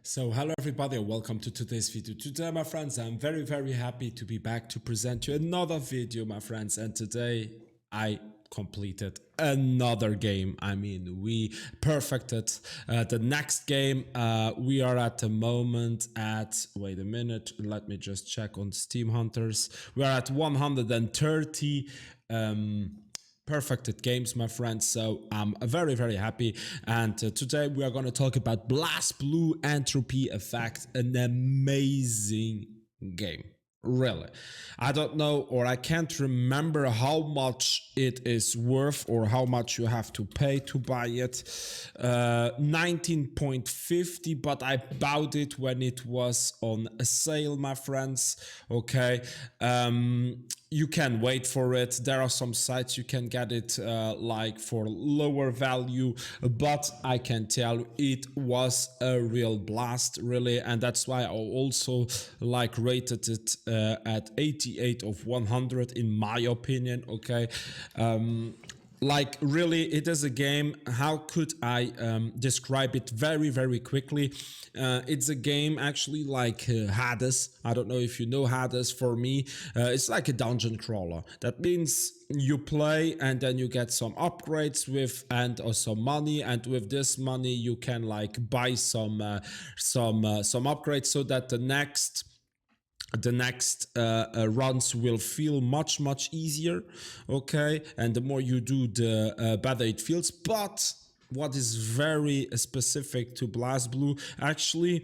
So hello everybody and welcome to today's video. Today my friends, I'm very happy to be back to present you another video my friends, and today I completed another game. I mean, we perfected the next game. We are at the moment at, wait a minute, let me just check on Steam Hunters. We are at 130 perfected games my friends, so I'm very happy. And today we are going to talk about BlazBlue Entropy Effect, an amazing game. Really, I don't know, or I can't remember how much it is worth or how much you have to pay to buy it. 19.50, but I bought it when it was on a sale my friends. Okay, you can wait for it. There are some sites you can get it like for lower value, but I can tell it was a real blast, really, and that's why I also like rated it at 88 of 100 in my opinion. Okay, like really it is a game. How could I describe it very quickly? It's a game actually like Hades. I don't know if you know Hades. For me, it's like a dungeon crawler. That means you play and then you get some upgrades with and or some money, and with this money you can like buy some upgrades so that the next runs will feel much easier. Okay, and the more you do, the better it feels. But what is very specific to BlazBlue, actually,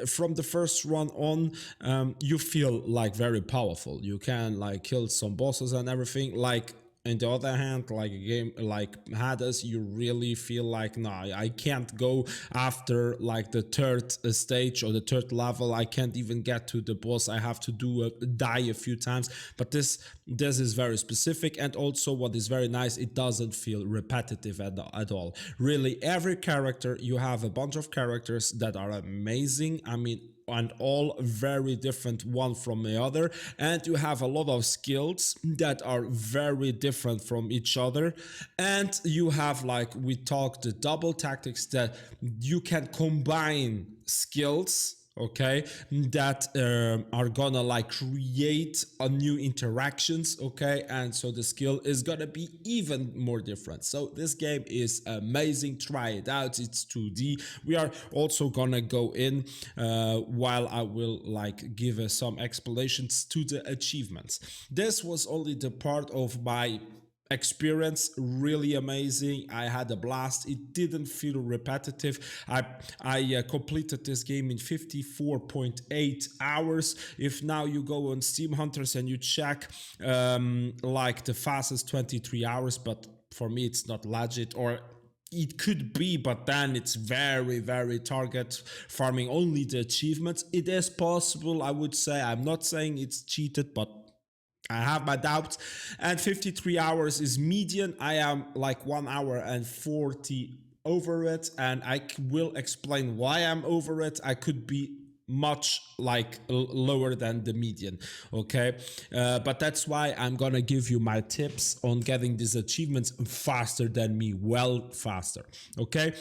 from the first run on, you feel like very powerful. You can like kill some bosses and everything. Like, on the other hand, like a game like Hades, you really feel like, nah, I can't go after like the third stage or the third level. I can't even get to the boss. I have to die a few times. But this is very specific, and also what is very nice, it doesn't feel repetitive at all. Really, every character, you have a bunch of characters that are amazing. I mean, and all very different one from the other, and you have a lot of skills that are very different from each other. And you have, like we talked, the double tactics, that you can combine skills, okay, that are gonna like create a new interactions. Okay, and so the skill is gonna be even more different. So this game is amazing. Try it out. It's 2D. We are also gonna go in while I will like give some explanations to the achievements. This was only the part of my experience. Really amazing. I had a blast. It didn't feel repetitive. I completed this game in 54.8 hours. If now you go on Steam Hunters and you check, like the fastest 23 hours, but for me it's not legit, or it could be, but then it's very target farming only the achievements. It is possible, I would say. I'm not saying it's cheated, but I have my doubts. And 53 hours is median. I am like 1 hour and 40 over it, and I will explain why I'm over it. I could be much like lower than the median. Okay, but that's why I'm gonna give you my tips on getting these achievements faster than me, well faster. Okay,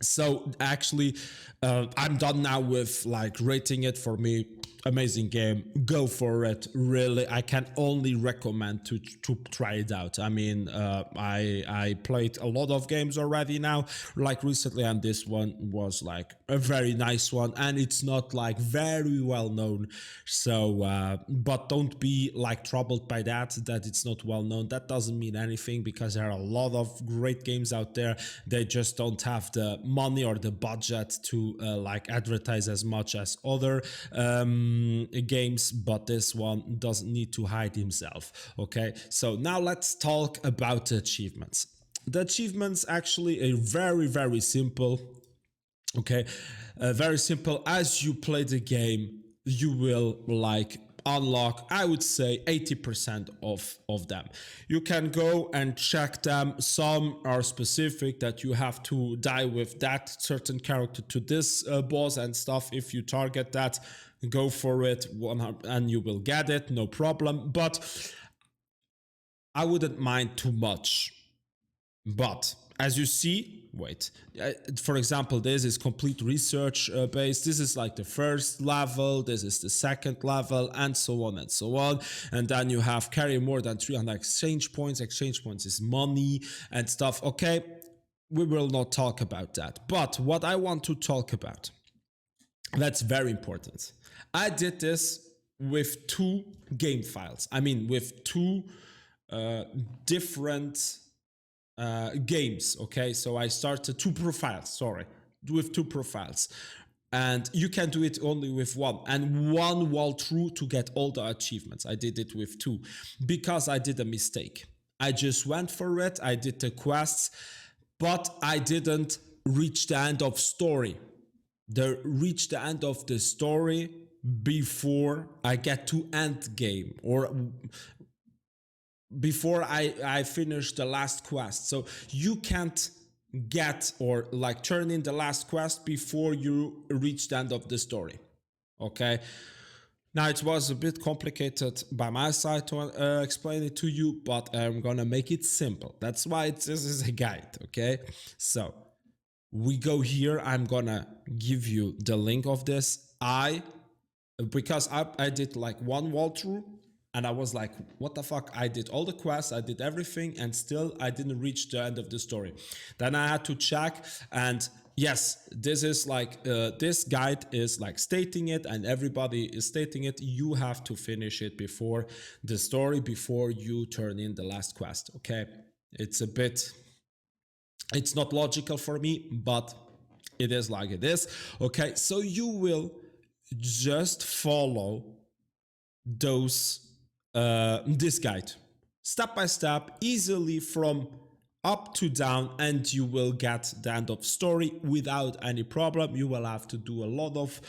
so actually I'm done now with like rating it. For me, amazing game. Go for it. Really, I can only recommend to try it out. I mean, I played a lot of games already now, like recently, and this one was like a very nice one, and it's not like very well known. So but don't be like troubled by that it's not well known. That doesn't mean anything, because there are a lot of great games out there. They just don't have the money or the budget to like advertise as much as other games, but this one doesn't need to hide himself. Okay, so now let's talk about the achievements. The achievements actually are very simple. Okay, very simple. As you play the game, you will like unlock, I would say, 80% of them. You can go and check them. Some are specific, that you have to die with that certain character to this boss and stuff. If you target that, go for it, and you will get it, no problem. But I wouldn't mind too much. But as you see, wait, for example, this is complete research based. This is like the first level, this is the second level, and so on and so on. And then you have carry more than 300 exchange points. Exchange points is money and stuff. Okay, we will not talk about that. But what I want to talk about, that's very important. I did this with 2 game files. I mean, with 2 different games. Okay, so I started 2 profiles, sorry, with 2 profiles. And you can do it only with 1 and 1 walkthrough to get all the achievements. I did it with 2 because I did a mistake. I just went for it, I did the quests, but I didn't reach the end of story. Reach the end of the story before I get to end game, or before I finish the last quest. So you can't get or like turn in the last quest before you reach the end of the story. Okay, now it was a bit complicated by my side to explain it to you, but I'm gonna make it simple. That's why this is a guide. Okay, so we go here. I'm gonna give you the link of this. Because I did like 1 walkthrough and I was like, what the fuck? I did all the quests, I did everything, and still I didn't reach the end of the story. Then I had to check, and yes, this is like, this guide is like stating it, and everybody is stating it. You have to finish it before the story, before you turn in the last quest. Okay, it's not logical for me, but it is like it is. Okay, so you will just follow this guide step by step, easily from up to down, and you will get the end of story without any problem. You will have to do a lot of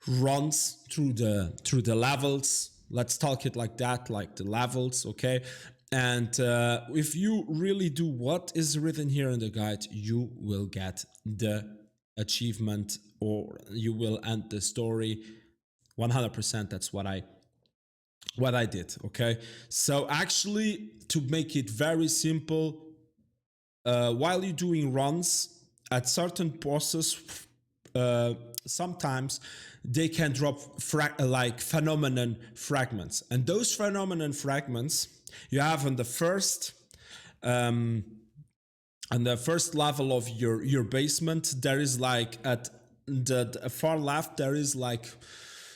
runs through the levels. Let's talk it like that, like the levels. Okay, and if you really do what is written here in the guide, you will get the achievement, or you will end the story 100%. That's what I did. Okay, so actually, to make it very simple, while you're doing runs at certain bosses, sometimes they can drop like phenomenon fragments, and those phenomenon fragments you have on the first level of your basement. There is like at the far left, there is like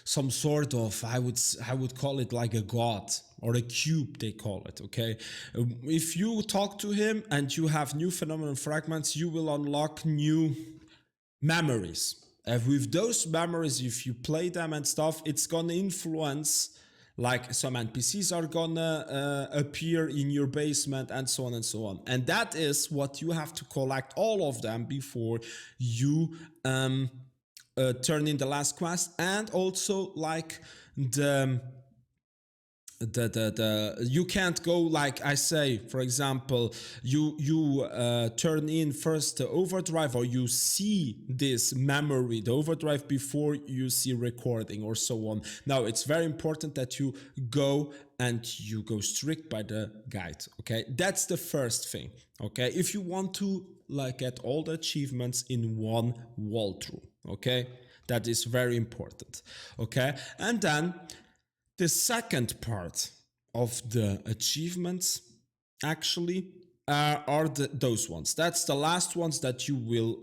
some sort of, I would call it like a god or a cube, they call it. Okay, if you talk to him and you have new phenomenon fragments, you will unlock new memories. And with those memories, if you play them and stuff, it's gonna influence, like some NPCs are gonna appear in your basement, and so on and so on. And that is what you have to collect, all of them, before you turn in the last quest. And also, like, you can't go, like I say, for example, you turn in first the overdrive, or you see this memory, the overdrive, before you see recording, or so on. Now, it's very important that you go strict by the guide. Okay, that's the first thing. Okay, if you want to like get all the achievements in 1 walkthrough. Okay, that is very important. Okay, and then the second part of the achievements actually are those ones. That's the last ones that you will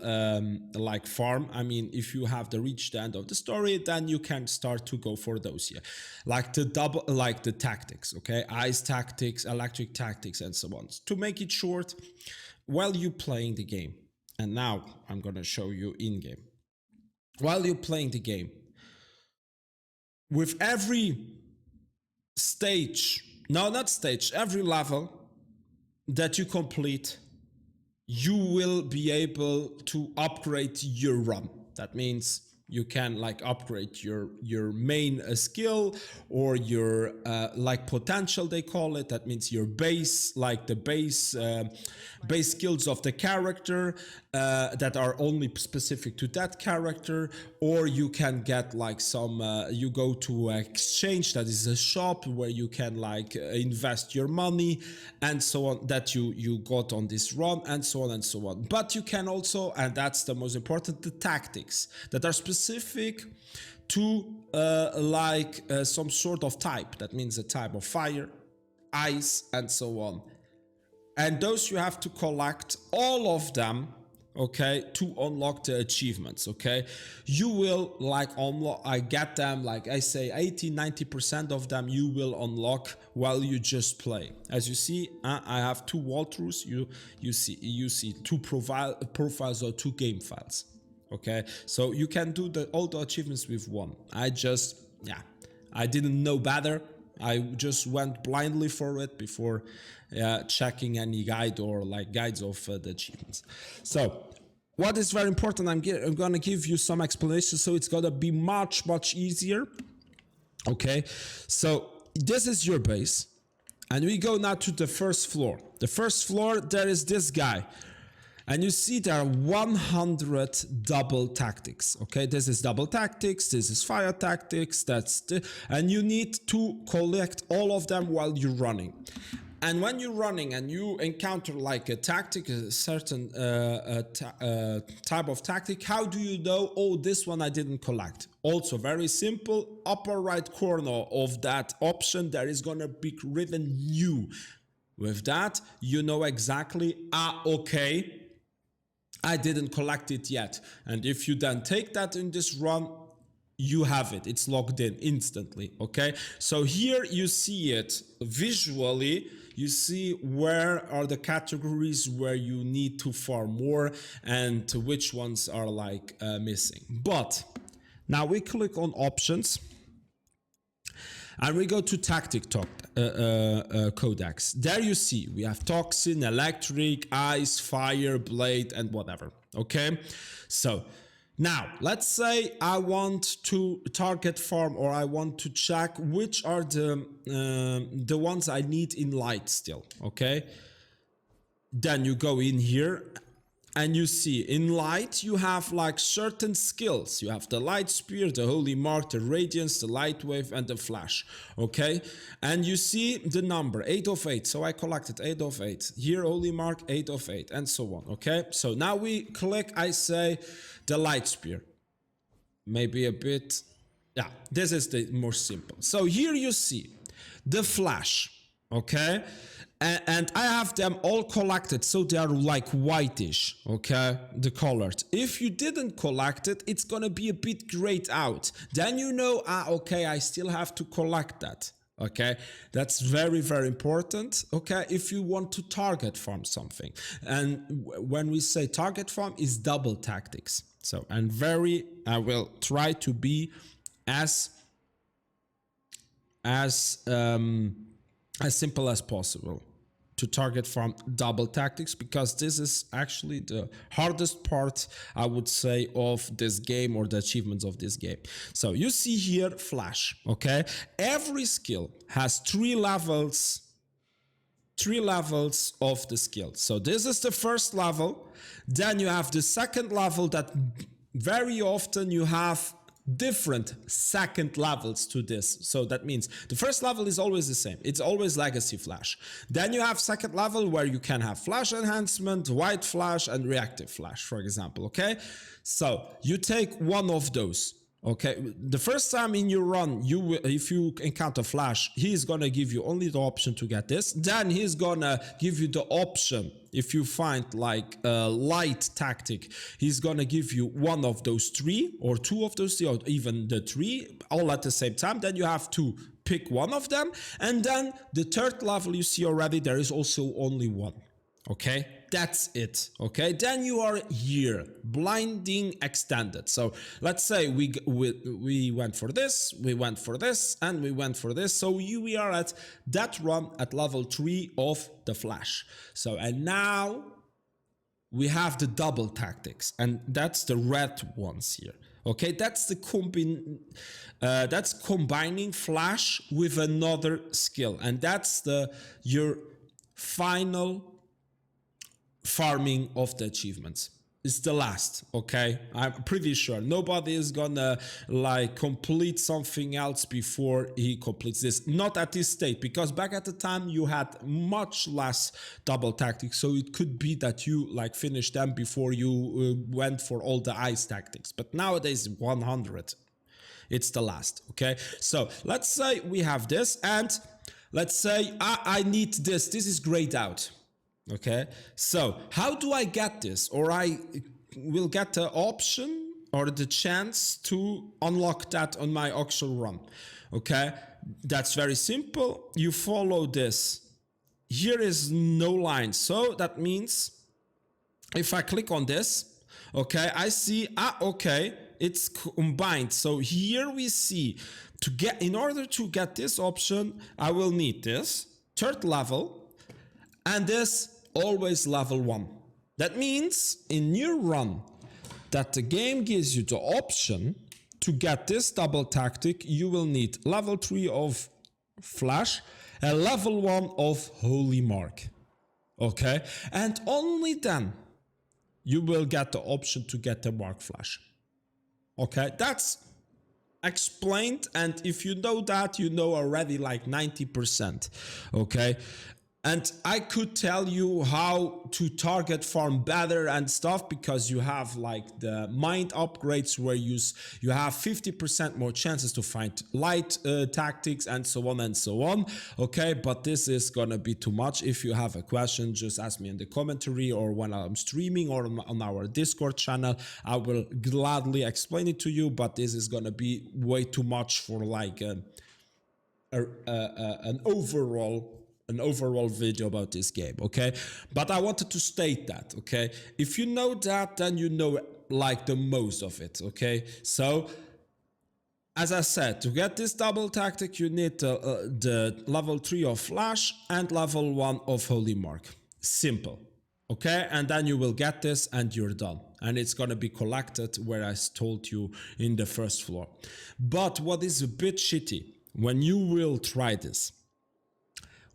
like farm. I mean, if you have reached the end of the story, then you can start to go for those here, like the tactics. Okay, ice tactics, electric tactics, and so on. To make it short, while you're playing the game, and now I'm gonna show you in game. While you're playing the game, with every every level that you complete, you will be able to upgrade your run. That means You can like upgrade your main skill, or your like potential, they call it. That means your base, like the base skills of the character that are only specific to that character. Or you can get like some you go to an exchange, that is a shop where you can like invest your money and so on, that you got on this run, and so on and so on. But you can also, and that's the most important, the tactics that are specific to some sort of type. That means a type of fire, ice, and so on. And those you have to collect all of them, okay, to unlock the achievements. Okay, you will like unlock, I get them, like I say 80-90% of them you will unlock while you just play. As you see, I have 2 walkthroughs. You see 2 profiles or 2 game files. Okay, so you can do all the achievements with one. I didn't know better. I just went blindly for it before checking any guide or like guides of the achievements. So what is very important, I'm gonna give you some explanation, so it's gonna be much easier. Okay, so this is your base, and we go now to the first floor. The first floor, there is this guy. And you see there are 100 double tactics. Okay, this is double tactics, this is fire tactics, and you need to collect all of them while you're running. And when you're running and you encounter like a tactic, a certain type of tactic, how do you know, oh, this one I didn't collect? Also very simple, upper right corner of that option, there is gonna be written new. With that, you know exactly, okay, I didn't collect it yet. And if you then take that in this run, you have it. It's logged in instantly. Okay, so here you see it visually. You see where are the categories where you need to farm more and which ones are like missing. But now we click on options and we go to tactic codex. There you see we have toxin, electric, ice, fire, blade, and whatever. Okay, so now let's say I want to target farm, or I want to check which are the ones I need in light still. Okay, then you go in here and you see in light you have like certain skills. You have the light spear, the holy mark, the radiance, the light wave, and the flash. Okay, and you see the number 8 of 8. So I collected 8 of 8 here, holy mark 8 of 8, and so on. Okay, so now we click, I say the light spear, maybe a bit, yeah, this is the more simple. So here you see the flash. Okay, and I have them all collected, so they are like whitish, okay, the colored. If you didn't collect it, it's gonna be a bit grayed out. Then you know, okay, I still have to collect that. Okay, that's very important. Okay, if you want to target farm something, and when we say target farm is double tactics. So, and I will try to be as simple as possible to target from double tactics, because this is actually the hardest part, I would say, of this game, or the achievements of this game. So you see here flash. Okay, every skill has 3 levels of the skill. So this is the first level. Then you have the second level, that very often you have different second levels to this. So that means the first level is always the same. It's always legacy flash. Then you have second level where you can have flash enhancement, white flash, and reactive flash, for example. Okay, so you take one of those. Okay, the first time in your run, if you encounter flash, he's gonna give you only the option to get this. Then he's gonna give you the option, if you find like a light tactic, he's gonna give you one of those 3, or 2 of those 3, or even the 3 all at the same time. Then you have to pick one of them. And then the third level, you see already, there is also only one. Okay, that's it. Okay, then you are here, blinding extended. So let's say we went for this, we went for this, and we went for this. So we are at that run at level 3 of the flash. So, and now we have the double tactics, and that's the red ones here. Okay, that's the that's combining flash with another skill, and that's your final farming of the achievements. It's the last, okay? I'm pretty sure nobody is gonna like complete something else before he completes this. Not at this state, because back at the time you had much less double tactics, so it could be that you like finished them before you went for all the ice tactics. But nowadays 100, it's the last, okay? So let's say we have this, and let's say I need this. This is grayed out. Okay, so how do I get this? Or I will get the option or the chance to unlock that on my actual run. Okay, that's very simple. You follow this. Here is no line, so that means if I click on this, okay, I see, okay, it's combined. So here we see, in order to get this option, I will need this third level, and this always level 1. That means in your run that the game gives you the option to get this double tactic, you will need level 3 of flash and level 1 of holy mark. Okay, and only then you will get the option to get the mark flash. Okay, that's explained, and if you know that, you know already like 90%. Okay, and I could tell you how to target farm better and stuff, because you have like the mind upgrades where you have 50% more chances to find light tactics and so on and so on. Okay, but this is gonna be too much. If you have a question, just ask me in the commentary or when I'm streaming or on our Discord channel. I will gladly explain it to you, but this is gonna be way too much for like an overall video about this game, okay? But I wanted to state that, okay? If you know that, then you know like the most of it, okay? So as I said, to get this double tactic, you need the level 3 of flash and level 1 of holy mark. Simple, okay? And then you will get this and you're done, and it's gonna be collected where I told you in the first floor. But what is a bit shitty, when you will try this,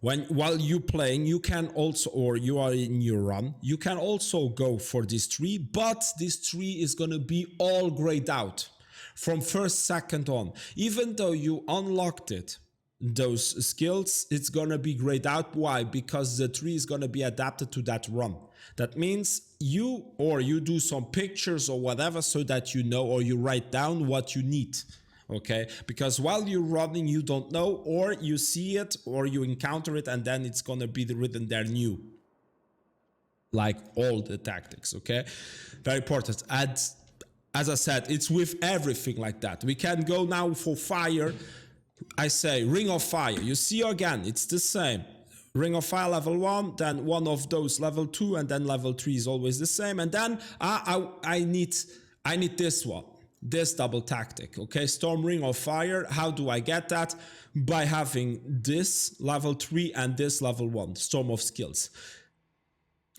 while you playing, you can also, or you are in your run, you can also go for this tree, but this tree is gonna be all grayed out from first second on. Even though you unlocked it, those skills, it's gonna be grayed out. Why? Because the tree is gonna be adapted to that run. That means you do some pictures or whatever, so that you know, or you write down what you need. Okay, because while you're running, you don't know, or you see it, or you encounter it, and then it's gonna be written there new, like all the tactics. Okay, very important. And as I said, it's with everything like that. We can go now for fire. I say ring of fire. You see again, it's the same. Ring of fire level 1, then one of those level 2, and then level 3 is always the same. And then I need this one. This double tactic, okay? Storm ring of fire. How do I get that? By having this level 3 and this level 1, storm of skills.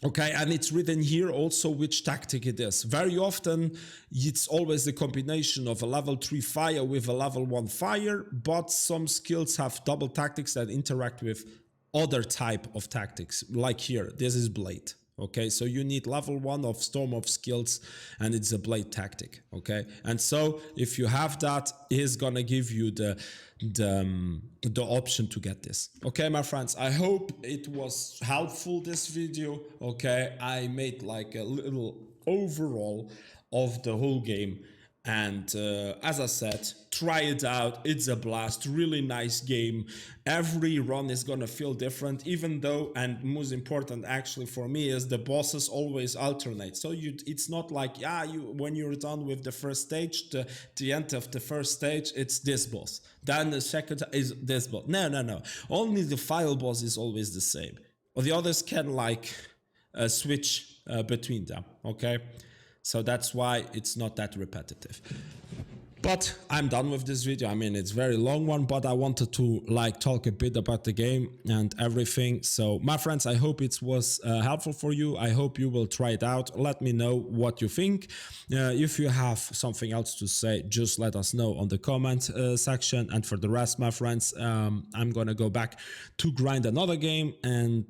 Okay, and it's written here also which tactic it is. Very often it's always the combination of a level 3 fire with a level 1 fire, but some skills have double tactics that interact with other type of tactics, like here, this is blade. Okay, so you need level 1 of storm of skills, and it's a blade tactic. Okay, and so if you have that, it's gonna give you the option to get this. Okay, my friends, I hope it was helpful, this video. Okay, I made like a little overall of the whole game, and as I said, try it out. It's a blast, really nice game. Every run is gonna feel different, even though, and most important actually for me, is the bosses always alternate. So it's not like, when you're done with the first stage, the end of the first stage, it's this boss, then the second is this boss. No, only the final boss is always the same, or the others can like switch between them. Okay, so that's why it's not that repetitive. But I'm done with this video. I mean, it's a very long one, but I wanted to like talk a bit about the game and everything. So my friends, I hope it was helpful for you. I hope you will try it out. Let me know what you think. If you have something else to say, just let us know on the comment section. And for the rest, my friends, I'm gonna go back to grind another game, and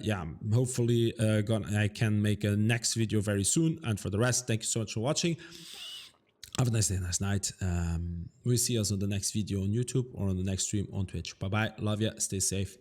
yeah, hopefully I can make a next video very soon. And for the rest, thank you so much for watching. Have a nice day, nice night. We'll see us on the next video on YouTube or on the next stream on Twitch. Bye bye. Love ya. Stay safe.